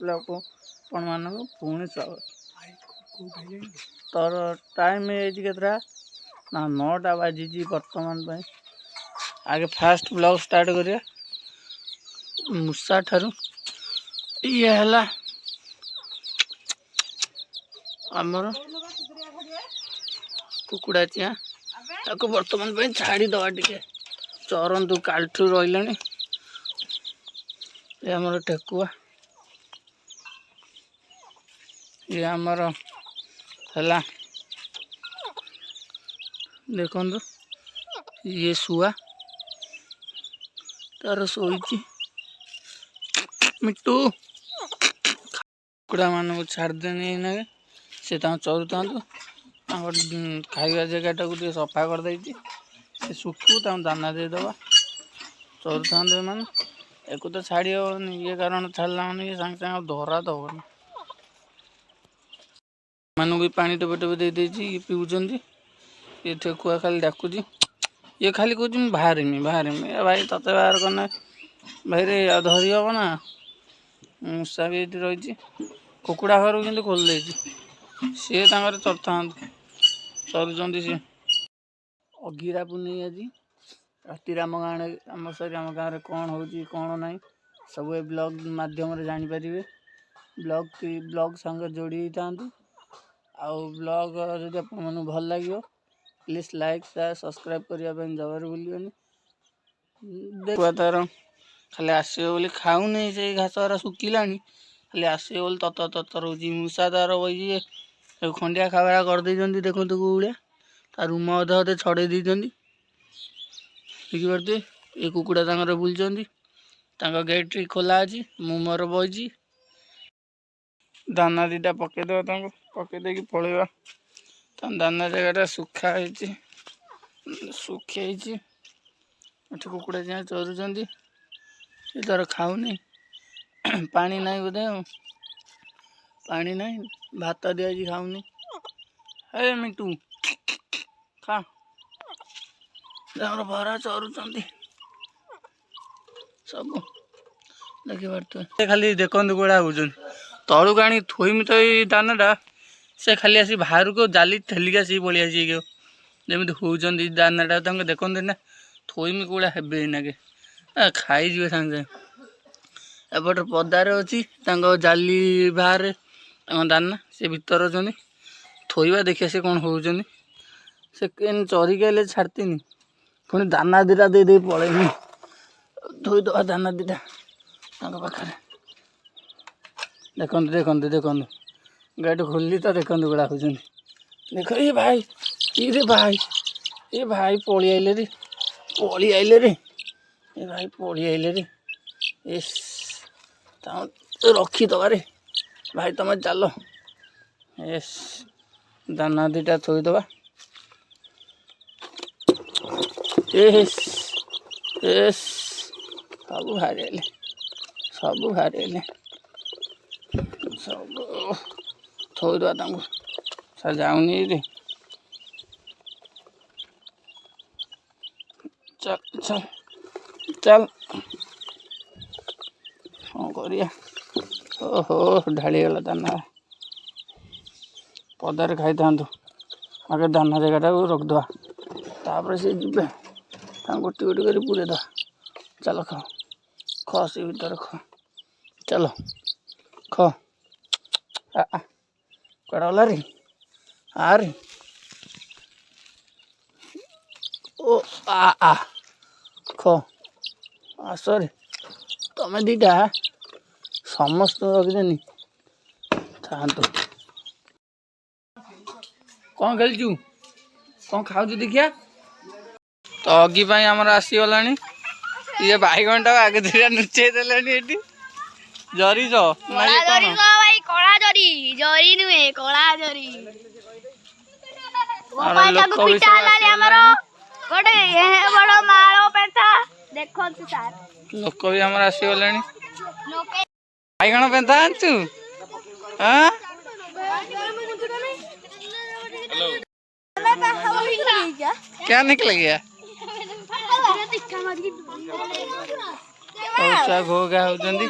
Blog को आपण मानक पुणी स्वागत। तोर टाइम केतरा ना 9टा बाजी बर्तमान पे आगे फास्ट ब्लॉग स्टार्ट करिया मूसा ठारू ये हला आमर कुकुड़ा चिया ताको बर्तमान पे छाड़ी दवा टिके चरंतु कालठू रही ये आमर ठेकुआ ये आमर हला देखो ये शुआ तार शोची मिट्टू कुकुड़ा मान को छाड़देनी ना से चरु था खाଇବା जगह सफा कर दे सुखू दाना देदबा चरु था मैंने एक तो छाड़ी हेनी ये कारण छाड़ा मैंने ये सांगे सांगे धरा दबन मानू भी पानी टोपे टोपे दे देछि ये पीउछन ये ठेकुआ खाली डाकुची ये खाली कहूँ बाहरमी भाई तते बाहर करना भाई रे धरी हम ना मूसा भी ये रही कुकुड़ा घर कि खोल दे सी चर था चरुंच सी अगिरा पुनी आज राति आम गाँव आम सरी आम गाँव कौन हो कौन ना सब ब्लॉग माध्यम जानीपर ब्लॉग संग जोड़ी था आउ ब्लॉग जब आप भल लगे प्लीज लाइक शेयर सब्सक्राइब करने जबर भूलिए देखा तार खाली आसो बोली खाऊनी से घास सुखिला खाली आसो बोली ततर रोज मूसा तार बही खंडिया खाबरा करदे देखो कौलिया तार रूम अधे अधे छड़े देखते देखिपे ये कुकुड़ा बुलूँ गेट खोला अच्छी मु मोर बही दाना दीटा पकईदे पकईदे पलैया दाना जगह सुखाई सुखी कुकुड़ा जाए चरुंच ये तार खाऊनी पानी ना बोधे पानी ना भात दिखाई खाऊनी हे मिटू खा भरा चरुंच सब देखी पारे खाली देखते कौड़ा हो तलू आनी थोईमी तो ये दानाटा से खाली आसी बाहर को जाली ठेलिक आसी पलि आसी जमी होती दानाटा देखते ना थोईमी कौड़ा हे ना के खाईजे सांगे एपटे पदार अच्छी जाली बाहर दाना से भीतर अच्छा थोड़ा देखिए से कौन हो से चरिक आए छाड़तीनि पुणी दाना दीटा दे दे पलैनी धोईदबा दाना दीटा पाखे देखते देखते देखते गेट खोलि तो देखते गुड़ा हो देख ये भाई ये भाई पलि आइले रे ये भाई पलि आइले रे इस रखीदबा रे भाई तुम चल एस दाना दीटा थोईदबा एस एस सब बाहर आइले सब थोईदबा सर जाऊनी रे चल चल चल हाँ करिया ओहो ढालीगला दाना पदार खाई था आगे दाना जगह रखदबा तापर से जी गोटी गोटी कर पूरे दवा चल ख से भर ख चल ख कड़ा गला रे आ रे ओ आ ख आस रे तुम दीटा समस्त रखिदेनी था कौन खेलचु कौन खाऊ देखिया तो अगी आमर आसीगला ये बैगन टाक आगे दीटा नुचे देले जरी भाई कला जरी जरी नुहे कला जरी लोक भी आमर आसीगले बैगन पेंथा आनचु हाँ क्या निकल गया घोगा होती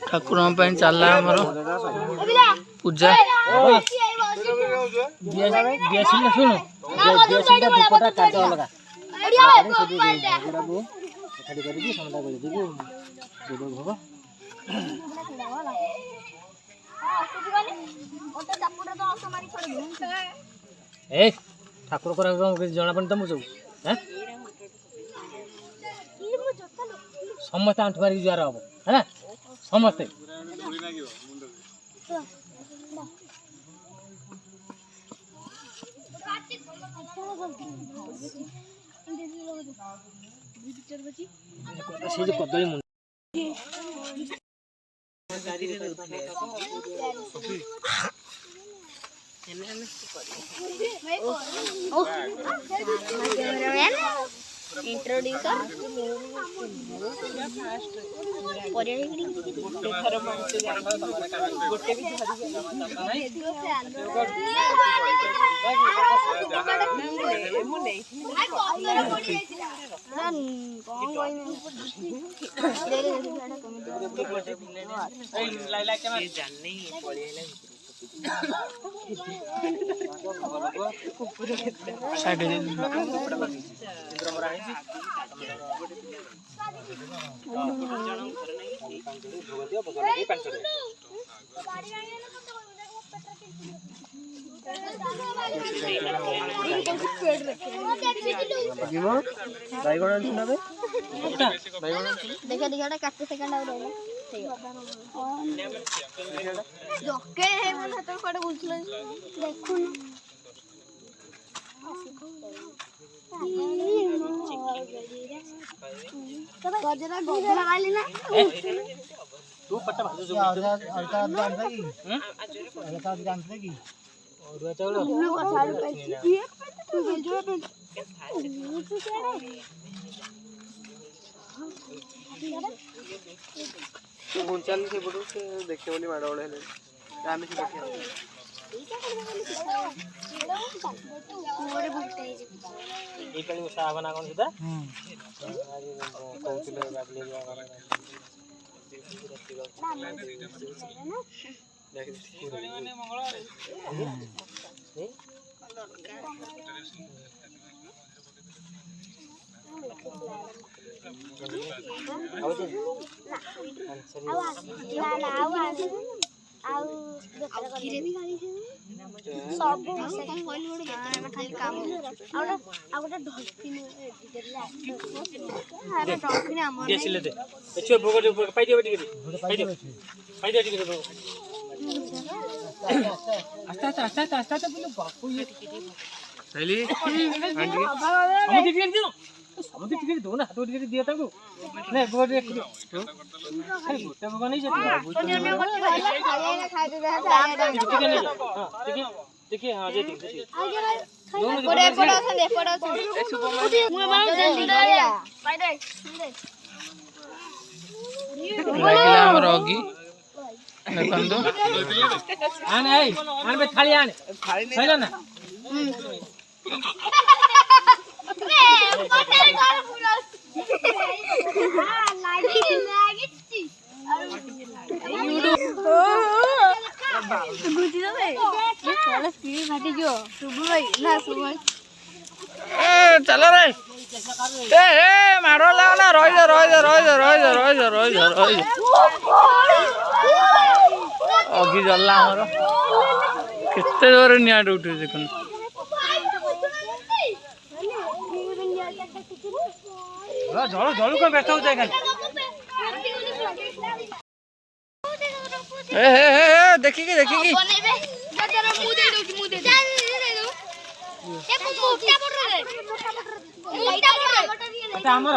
ठाकुर चलला आमर पूजा ठाकुर करा जना पड़े तुम सब समस्ते आंठ मारिक जुआर हम है समस्ते से कदली मुंड इंट्रोड्यूसर देखा देखा काटे सेकंड आ रहा जोके है मन हाथ कोडे बुझल देखुन गजरा गजरा वाली ना तू पट्टा भाजो जो और का जानता की हल्का जानता की और चावल तू जो पे मुंचाल से बडू से देखे बोली माडा ओळे ले आम्ही से देखे मोरे भटते है ए कली उसा बना कोन सीधा कहउतिले बाबले समुद्र टिकट दो ना हाथ टिकट दिया था को नहीं गोड़ रे अरे गोटा भगवान नहीं जाती देखिए हां जे देखिए दोनों पड़े पड़ा से दे पड़ा से ए सुबह में मार जल्दी पाई दे लागिला हमर अगी देखन दो आन ए आन बे थाली आन सही ना चलो रे ए मारो लाओ ना रोई अगी जल्ला हमर केते जोर निया उठे देखन झोल झोल को बैठा हो जाएगा ए देखी की बनेबे जरा मुंह दे दे दो एक मोटा मोटा अच्छा हमर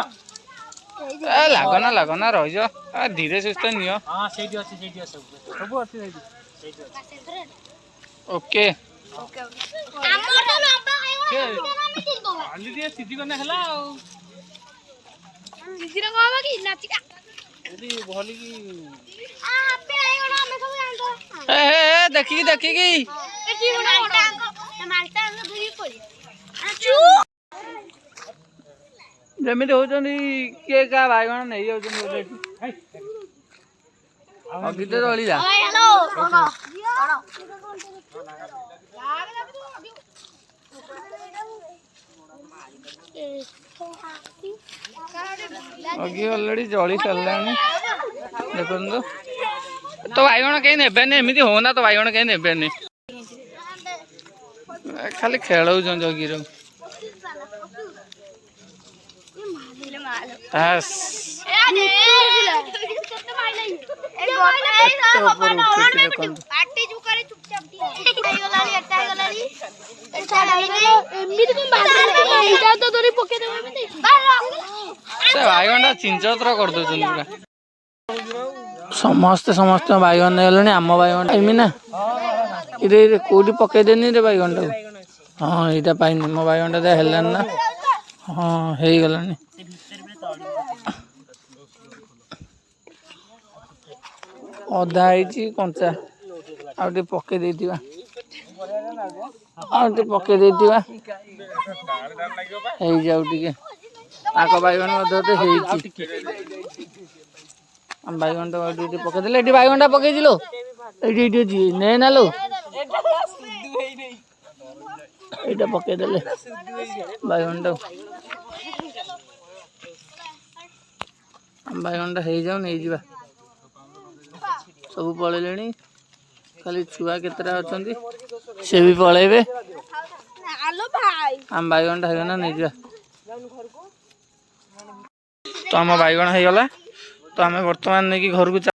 ए लागना रहि जा आ धीरे सुस्त नियो हां सेठी अछि सब अछि सेठी ओके ओके ଖାଲି ଟିକେ ସିଝି ଗଲେ ହେଲା ଆଉ ଦିଦିର କଣ ହବ କି ନାଚିକା ଏଠି ଭଲି କି ଆପେ ଆଇଗଣ ଆମେ ସବୁ ଜାଣିଛୁ ଦେଖିକି ଦେଖିକି ଏଠି ଗୋଟେ ମାଲଟା ଆମେ ଧରି ପଡି ଯେମିତି ହଉଛନ୍ତି କିଏ କାହା ବାଇଗଣ ନେଇଯାଉଛନ୍ତି ବୋଧେ ଏଠି ଅଗିତେ ଜଳିଲା ହ୍ୟାଲୋ ଅଗି ଅଲରେଡି ଜଳି ସାରିଲାଣି ଦେଖନ୍ତୁ ତ ବାଇଗଣ କେହି ନେବେନି ଏମିତି ହଉନା ତ ବାଇଗଣ କେହି ନେବେନି ଖାଲି ଖେଳଉଛନ୍ତି ଅଗିର ହାସ୍ ସେ ବାଇଗଣଟା ଚିଞ୍ଚତ୍ର କରିଦଉଛନ୍ତି ପୁରା ସମସ୍ତେ ବାଇଗଣ ନେଇଗଲେଣି ଆମ ବାଇଗଣ ଏମିତି ନା ଇରେ କୋଉଠି ପକେଇଦେନି ରେ ବାଇଗଣଟାକୁ ହଁ ଏଇଟା ପାଇନି ମୋ ବାଇଗଣଟା ହେଲାନି ନା ହଁ ହେଇଗଲାଣି ଅଧା ହେଇଛି କଞ୍ଚା ଆଉ ଟିକେ ପକେଇ ଦେଇଥିବା ହେଇଯାଉ ଟିକେ ଆଗ ବାଇଗଣ ମଧ୍ୟ ହେଇଛି ବାଇଗଣଟା ଟିକେ ପକେଇଦେଲେ ଏଠି ବାଇଗଣଟା ପକେଇଥିଲୁ ଏଇଠି ଅଛି ନେ ନା ଲୋ ଏଇଟା ପକେଇଦେଲେ ବାଇଗଣଟା ବାଇଗଣଟା ହେଇଯାଉ ନେଇଯିବା ସବୁ ପଳେଇଲେଣି ଖାଲି ଛୁଆ କେତେଟା ଅଛନ୍ତି ସେ ବି ପଳେଇବେ ଆମ ବାଇଗଣଟା ହେଇଗଲା ନେଇଯିବା ତ ଆମ ବାଇଗଣ ହେଇଗଲା ତ ଆମେ ବର୍ତ୍ତମାନ ନେଇକି ଘରକୁ